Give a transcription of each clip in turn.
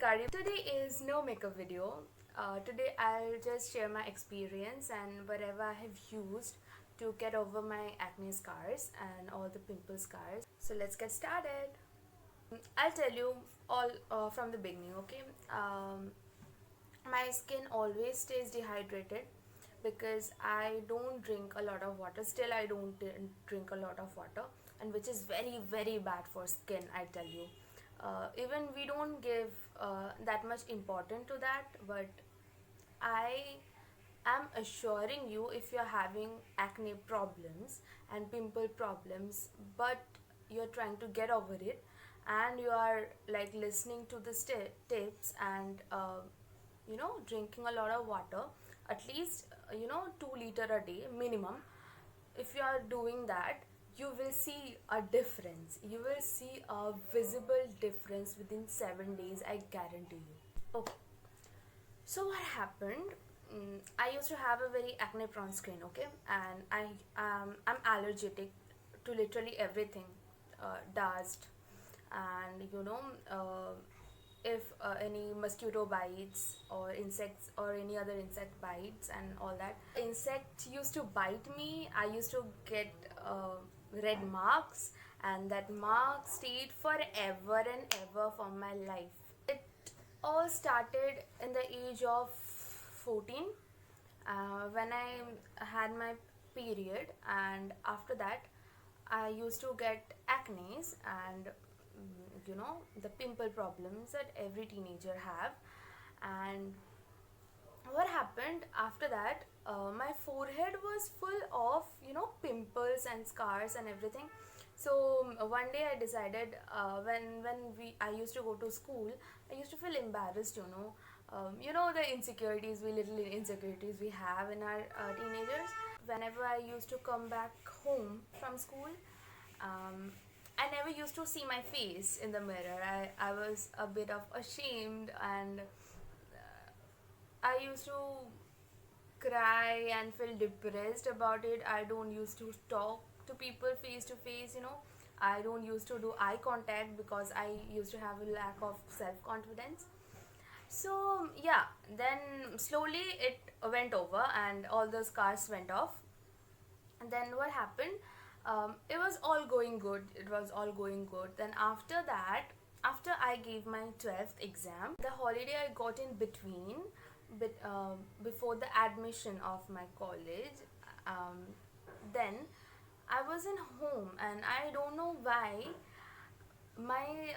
Kari. Today is no makeup video. Today I'll just share my experience and whatever I have used to get over my acne scars and all the pimple scars. So let's get started. I'll tell you all from the beginning, okay? My skin always stays dehydrated because I don't drink a lot of water. Still, I don't drink a lot of water, and which is very bad for skin, I tell you. Even we don't give that much importance to that, but I am assuring you, if you're having acne problems and pimple problems, but you're trying to get over it, and you are like listening to the tips and drinking a lot of water, at least 2 liter a day minimum. If you are doing that, you will see a difference. You will see a visible difference within 7 days, I guarantee you. Okay, so what happened, I used to have a very acne prone skin, okay, and I'm allergic to literally everything, dust, and if any mosquito bites or insects or any other insect bites and all that, insect used to bite me, I used to get red marks, and that mark stayed forever and ever for my life. It all started in the age of 14, when I had my period, and after that I used to get acne and the pimple problems that every teenager have. And what happened after that, my forehead was full of pimples and scars and everything. So one day I decided, when I used to go to school, I used to feel embarrassed, the insecurities, little insecurities we have in our teenagers. Whenever I used to come back home from school, I never used to see my face in the mirror. I was a bit of ashamed, and I used to cry and feel depressed about it. I don't used to talk to people face to face. I don't used to do eye contact because I used to have a lack of self-confidence. So yeah, then slowly it went over and all the scars went off. And then what happened, it was all going good, then after that, after I gave my 12th exam, the holiday I got in between, before the admission of my college, then I was in home, and I don't know why my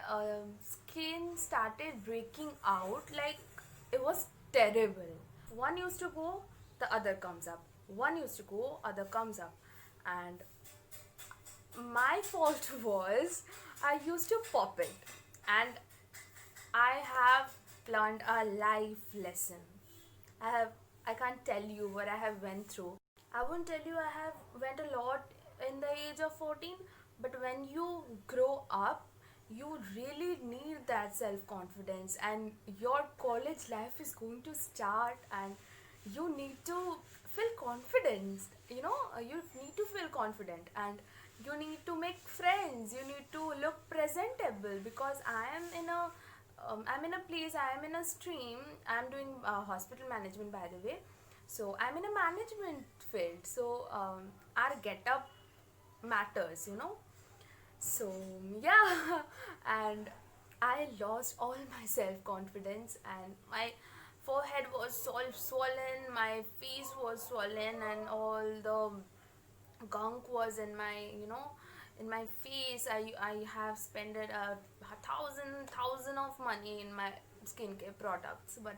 skin started breaking out, like it was terrible. One used to go, the other comes up. One used to go, other comes up. And my fault was I used to pop it, and I have learned a life lesson. I can't tell you what I have went through. I won't tell you I have went a lot in the age of 14, but when you grow up, you really need that self confidence, and your college life is going to start, and you need to feel confident. You need to feel confident, and you need to make friends. You need to look presentable, because I'm in a place, I am in a stream, I'm doing hospital management, by the way. So I'm in a management field, so our get up matters. So yeah, and I lost all my self confidence, and my forehead was all swollen, my face was swollen, and all the gunk was in my face. I have spent a thousand of money in my skincare products, but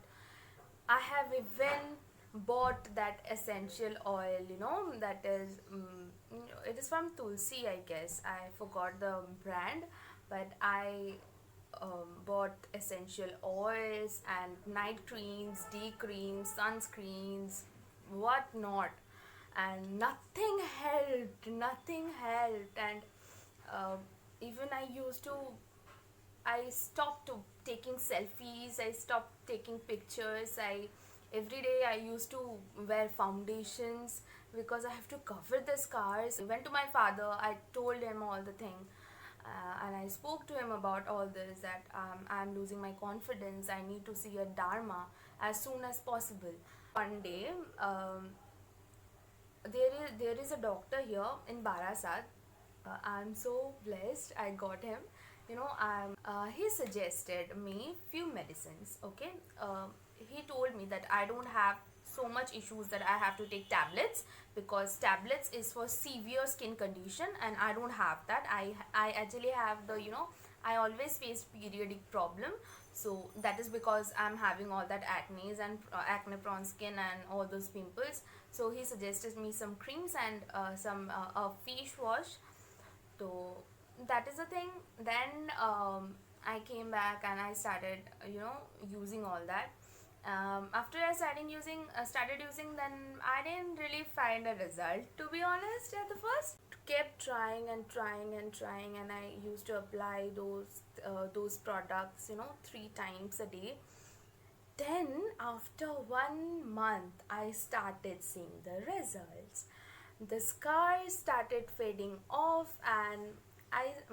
I have even bought that essential oil, that is, it is from Tulsi, I guess. I forgot the brand, but I bought essential oils and night creams, day creams, sunscreens, what not, and nothing helped. And uh, even I stopped taking selfies, I stopped taking pictures. Every day I used to wear foundations because I have to cover the scars. I went to my father, I told him all the thing, And I spoke to him about all this, that I'm losing my confidence, I need to see a dharma as soon as possible. One day, there is a doctor here in Barasat. I'm so blessed I got him. He suggested me few medicines. Okay, he told me that I don't have so much issues that I have to take tablets, because tablets is for severe skin condition and I don't have that. I actually have the, I always face periodic problem. So that is because I'm having all that acne and acne prone skin and all those pimples. So he suggested me some creams and some a face wash. So that is the thing. Then I came back and I started, using all that. After I started using, then I didn't really find a result, to be honest, at the first. Kept trying and trying and trying, and I used to apply those products, 3 times a day. Then after 1 month, I started seeing the results. The scars started fading off, and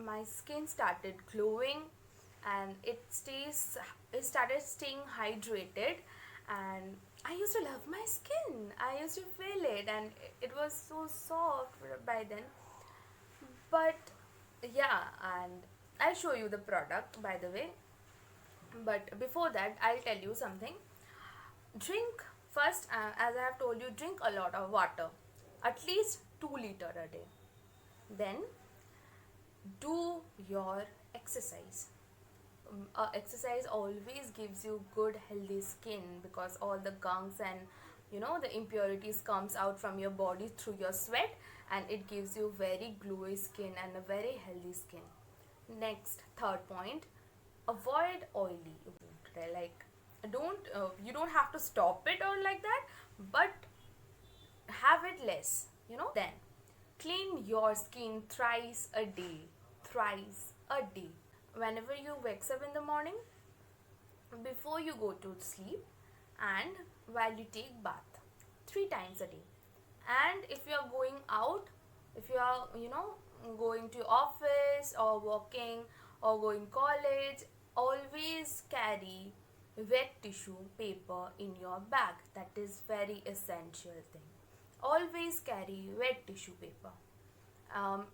my skin started glowing, and it started staying hydrated. And I used to love my skin. I used to feel it, and it was so soft by then. But yeah, and I'll show you the product, by the way. But before that, I'll tell you something. Drink first, as I have told you, drink a lot of water, at least 2 liters a day. Then do your exercise. Exercise always gives you good healthy skin, because all the gunks and the impurities comes out from your body through your sweat, and it gives you very glowy skin and a very healthy skin. Next, third point, avoid oily food. Like, don't you don't have to stop it or like that, but have it less. Then clean your skin thrice a day. Whenever you wakes up in the morning, before you go to sleep, and while you take bath, 3 times a day. And if you are going out, if you are going to office or working or going college, always carry wet tissue paper in your bag. That is very essential thing. Always carry wet tissue paper.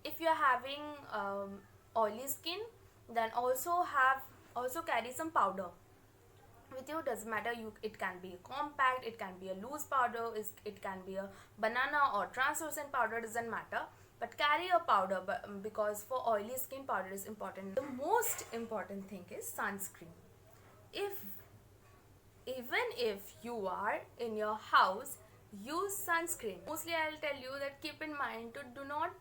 If you are having oily skin, then also carry some powder with you. Doesn't matter, it can be a compact, it can be a loose powder, it can be a banana or translucent powder, doesn't matter, but carry a powder. Because for oily skin, powder is important. The most important thing is sunscreen. If Even if you are in your house, use sunscreen. Mostly I'll tell you that keep in mind to do not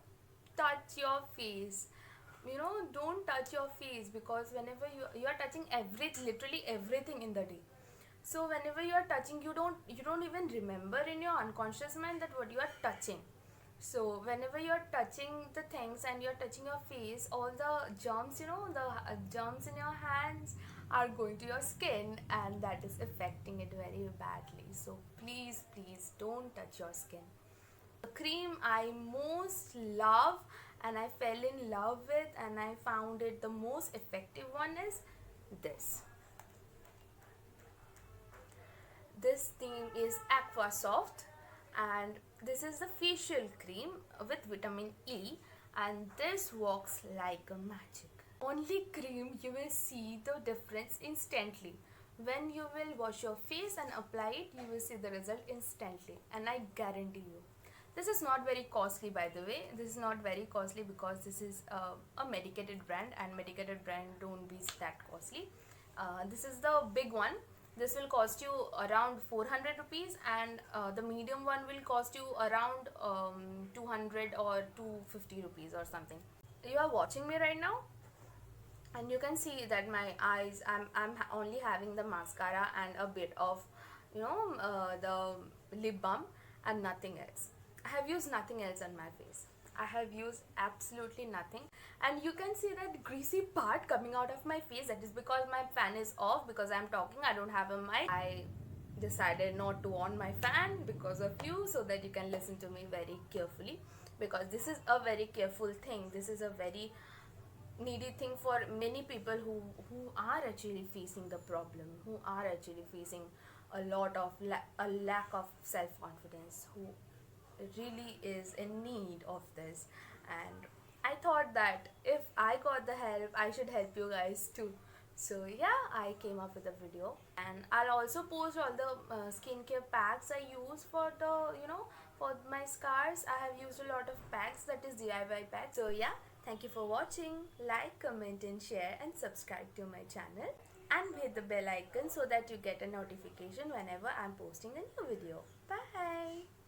touch your face. Don't touch your face, because whenever you are touching literally everything in the day. So whenever you are touching, you don't even remember in your unconscious mind that what you are touching. So whenever you are touching the things and you are touching your face, all the germs, the germs in your hands are going to your skin, and that is affecting it very badly. So please, please don't touch your skin. The cream I most love and I fell in love with and I found it the most effective one is this. This theme is Aquasoft, and this is the facial cream with vitamin E, and this works like a magic. Only cream you will see the difference instantly. When you will wash your face and apply it, you will see the result instantly, and I guarantee you. This is not very costly, by the way. This is not very costly because this is a medicated brand, and medicated brand don't be that costly. This is the big one. This will cost you around 400 rupees, and the medium one will cost you around 200 or 250 rupees or something. You are watching me right now, and you can see that my eyes, I'm only having the mascara and a bit of the lip balm and nothing else. I have used nothing else on my face. I have used absolutely nothing, and you can see that greasy part coming out of my face. That is because my fan is off, because I'm talking, I don't have a mic. I decided not to on my fan because of you, so that you can listen to me very carefully, because this is a very careful thing. This is a very needy thing for many people who are actually facing the problem, who are actually facing a lot of a lack of self confidence, who really is in need of this. And I thought that if I got the help, I should help you guys too. So yeah, I came up with a video, and I'll also post all the skincare packs I use for the, for my scars. I have used a lot of packs, that is DIY packs. So yeah, thank you for watching. Like, comment and share, and subscribe to my channel, and hit the bell icon so that you get a notification whenever I'm posting a new video. Bye.